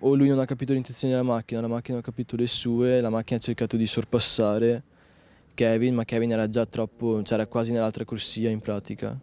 o lui non ha capito le intenzioni della macchina, la macchina non ha capito le sue, la macchina ha cercato di sorpassare Kevin, ma Kevin era già troppo, cioè era quasi nell'altra corsia in pratica.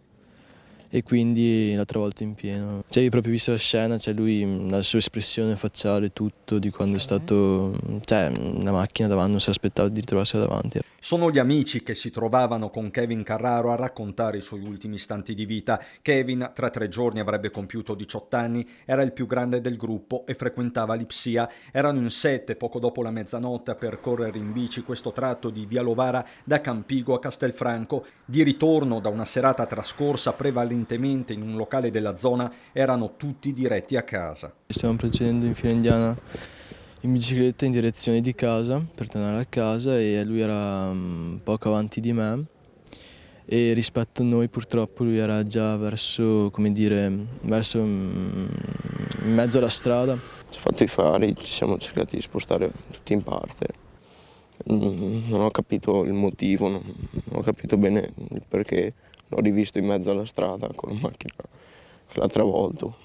E quindi l'ha travolto in pieno. Cioè, io proprio visto la scena, cioè lui, la sua espressione facciale, tutto, di quando è stato, cioè, la macchina davanti, non si aspettava di ritrovarsela davanti. Sono gli amici che si trovavano con Kevin Carraro a raccontare i suoi ultimi istanti di vita. Kevin, tra 3 giorni avrebbe compiuto 18 anni, era il più grande del gruppo e frequentava l'Ipsia. Erano in 7 poco dopo la mezzanotte a percorrere in bici questo tratto di Via Lovara da Campigo a Castelfranco. Di ritorno da una serata trascorsa prevalentemente in un locale della zona, erano tutti diretti a casa. Stavamo procedendo in fila indiana in bicicletta in direzione di casa per tornare a casa e lui era poco avanti di me e rispetto a noi purtroppo lui era già verso, come dire, verso in mezzo alla strada. Si è fatto i fari, ci siamo cercati di spostare tutti in parte. Non ho capito il motivo, non ho capito bene il perché. L'ho rivisto in mezzo alla strada con la macchina che l'ha travolto.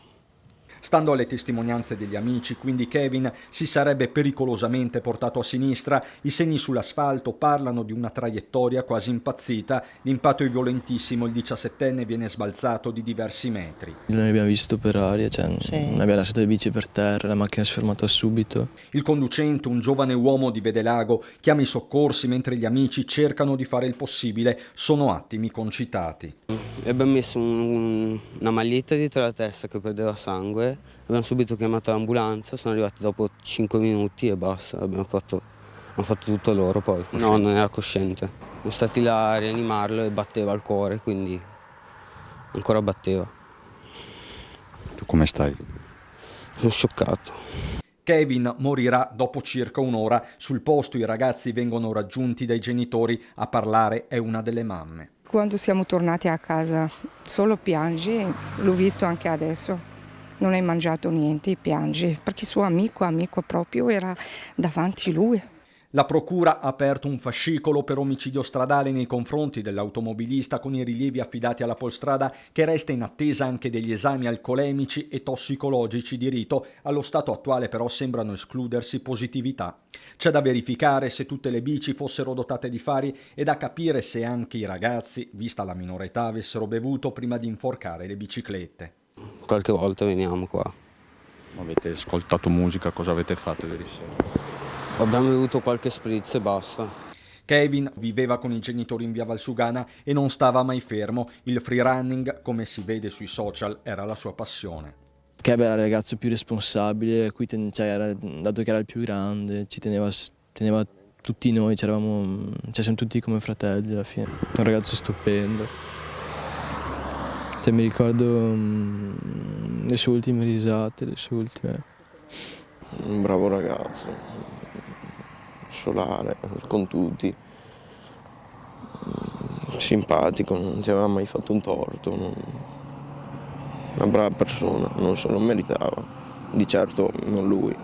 Stando alle testimonianze degli amici, quindi Kevin si sarebbe pericolosamente portato a sinistra. I segni sull'asfalto parlano di una traiettoria quasi impazzita. L'impatto è violentissimo, il 17enne viene sbalzato di diversi metri. Noi abbiamo visto per aria, cioè, abbiamo lasciato le bici per terra, la macchina si è fermata subito. Il conducente, un giovane uomo di Vedelago, chiama i soccorsi mentre gli amici cercano di fare il possibile. Sono attimi concitati. Abbiamo messo una maglietta dietro la testa che perdeva sangue, abbiamo subito chiamato l'ambulanza, sono arrivati dopo 5 minuti e basta, hanno fatto tutto loro poi. No, non era cosciente. Siamo stati là a rianimarlo e batteva il cuore, quindi ancora batteva. Tu come stai? Sono scioccato. Kevin morirà dopo circa un'ora. Sul posto i ragazzi vengono raggiunti dai genitori. A parlare è una delle mamme. Quando siamo tornati a casa solo piangi, l'ho visto anche adesso, non hai mangiato niente, piangi, perché suo amico proprio era davanti a lui. La procura ha aperto un fascicolo per omicidio stradale nei confronti dell'automobilista con i rilievi affidati alla Polstrada, che resta in attesa anche degli esami alcolemici e tossicologici di rito. Allo stato attuale però sembrano escludersi positività. C'è da verificare se tutte le bici fossero dotate di fari e da capire se anche i ragazzi, vista la minore età, avessero bevuto prima di inforcare le biciclette. Qualche volta veniamo qua. Avete ascoltato musica? Cosa avete fatto ieri sera? Abbiamo bevuto qualche spritz e basta. Kevin viveva con i genitori in via Valsugana e non stava mai fermo. Il freerunning, come si vede sui social, era la sua passione. Kevin era il ragazzo più responsabile, dato che era il più grande, ci teneva tutti noi, siamo tutti come fratelli alla fine. Un ragazzo stupendo. Mi ricordo le sue ultime risate, Un bravo ragazzo, solare con tutti, simpatico, non ti aveva mai fatto un torto, una brava persona, non se lo meritava, di certo non lui.